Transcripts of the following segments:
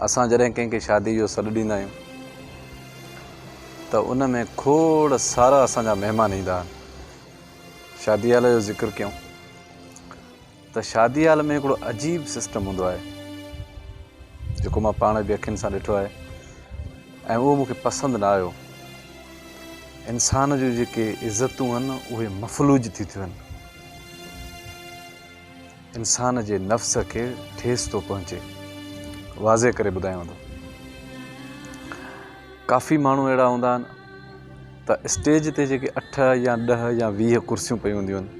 असां जॾहिं कंहिंखे शादी जो सॾु ॾींदा आहियूं त उन में खोड़ सारा असांजा महिमान ईंदा आहिनि। शादी हाल जो ज़िक्र कयूं त शादी हाल में हिकिड़ो अजीब सिस्टम हूंदो आहे जेको मां पाण बि अखियुनि सां ॾिठो आहे ऐं उहो मूंखे पसंदि न आयो। इंसान जूं जेके इज़तूं आहिनि उहे मफ़लूज थी थियूं आहिनि। इंसान जे नफ़्स खे ठेस थो पहुचे। वाज़े करे ॿुधायांव थो, काफ़ी माण्हू अहिड़ा हूंदा आहिनि त स्टेज ते जेके 8 या 10 या 20 कुर्सियूं पई हूंदियूं आहिनि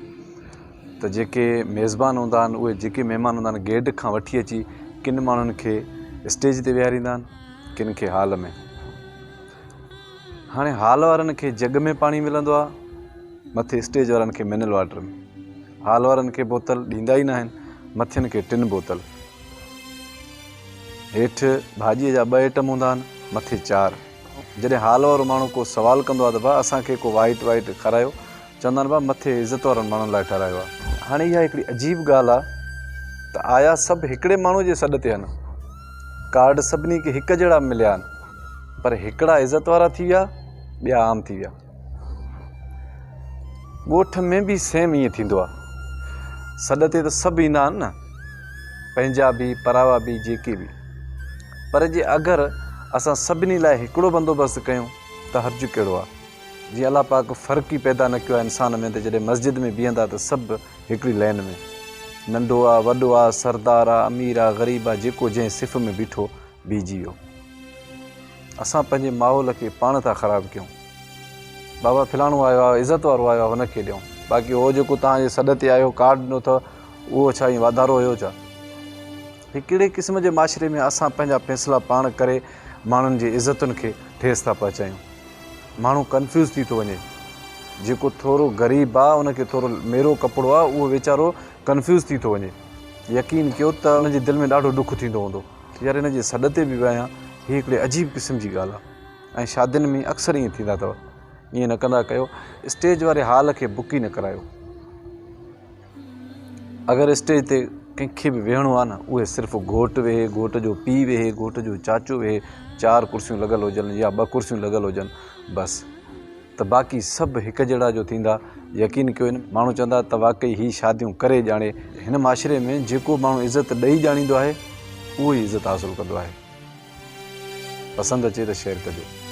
त जेके मेज़बान हूंदा आहिनि उहे जेके महिमान हूंदा आहिनि गेट खां वठी अची किन माण्हुनि खे स्टेज ते विहारींदा आहिनि, किन खे हाल में। हाणे हाल वारनि खे जग में पाणी मिलंदो आहे, मथे स्टेज वारनि खे मिनरल वाटर में। हाल वारनि खे बोतल ॾींदा ई न आहिनि, मथियुनि खे टिन बोतल। हेठि भाॼीअ जा 2 आइटम हूंदा आहिनि, मथे 4। जॾहिं हाल वारो माण्हू को सवाल कंदो आहे त भाउ असांखे को वाइट खारायो, चवंदा आहिनि भाउ मथे इज़त वारनि माण्हुनि लाइ ठारायो आहे। हाणे इहा हिकिड़ी अजीब ॻाल्हि आहे त आया सभु हिकिड़े माण्हू जे सॾ ते आहिनि, कार्ड सभिनी खे हिकु जहिड़ा मिलिया आहिनि, पर हिकिड़ा इज़त वारा थी विया, ॿिया आम थी विया। ॻोठ में बि सेम ईअं थींदो आहे। सॾ ते त सभु ईंदा आहिनि न, पंहिंजा बि परावा बि जेके बि, पर जे अगरि असां सभिनी लाइ हिकिड़ो बंदोबस्तु कयूं त हर्ज कहिड़ो आहे। जीअं अलाह पाक फ़र्क़ु ई पैदा न कयो आहे इंसान में, त जॾहिं मस्जिद में बीहंदा त सभु हिकिड़ी लाइन में, नंढो आहे वॾो आहे, सरदार आहे अमीर आहे ग़रीब आहे, जेको जंहिं सिफ़ में बीठो बीहजी वियो। असां पंहिंजे माहौल खे पाण था ख़राबु कयूं। बाबा फिलाणो आयो आहे, इज़त वारो आयो आहे, हुनखे ॾियूं, बाक़ी उहो जेको तव्हांजे सॾ ते आयो कार्ड ॾिनो अथव उहो छा ईअं वाधारो हुयो छा? हिकिड़े क़िस्म जे माशरे में असां पंहिंजा फ़ैसिला पाण करे माण्हुनि जी इज़तुनि खे ठेस था पहुचायूं। माण्हू कंफ्यूज़ थी थो वञे। जेको थोरो ग़रीब आहे उनखे थोरो मेरो कपिड़ो आहे, उहो वीचारो कंफ्यूज़ थी थो वञे। यकीन कयो त उनजे दिलि में ॾाढो ॾुख थींदो हूंदो, यार हिन जे सॾ ते बि विया। हीअ हिकिड़े अजीब क़िस्म जी ॻाल्हि आहे ऐं शादियुनि में अक्सर ईअं थींदा अथव। ईअं न कंदा कयो, स्टेज वारे हाल खे बुक ई न करायो। अगरि स्टेज ते कंहिंखे बि वेहणो आहे न, उहे सिर्फ़ु घोटु वेहे, घोट जो पीउ वेहे, घोट जो चाचो वेहे, 4 कुर्सियूं लॻल हुजनि या 2 कुर्सियूं लॻल हुजनि, बसि। त बाक़ी सभु हिकु जहिड़ा जो थींदा। यकीन कयो माण्हू चवंदा त वाक़ई ही शादियूं करे ॼाणे। हिन माशरे में जेको माण्हू इज़त ॾेई ॼाणींदो आहे उहो ई इज़त हासिलु कंदो आहे। पसंदि अचे त शेयर कजो।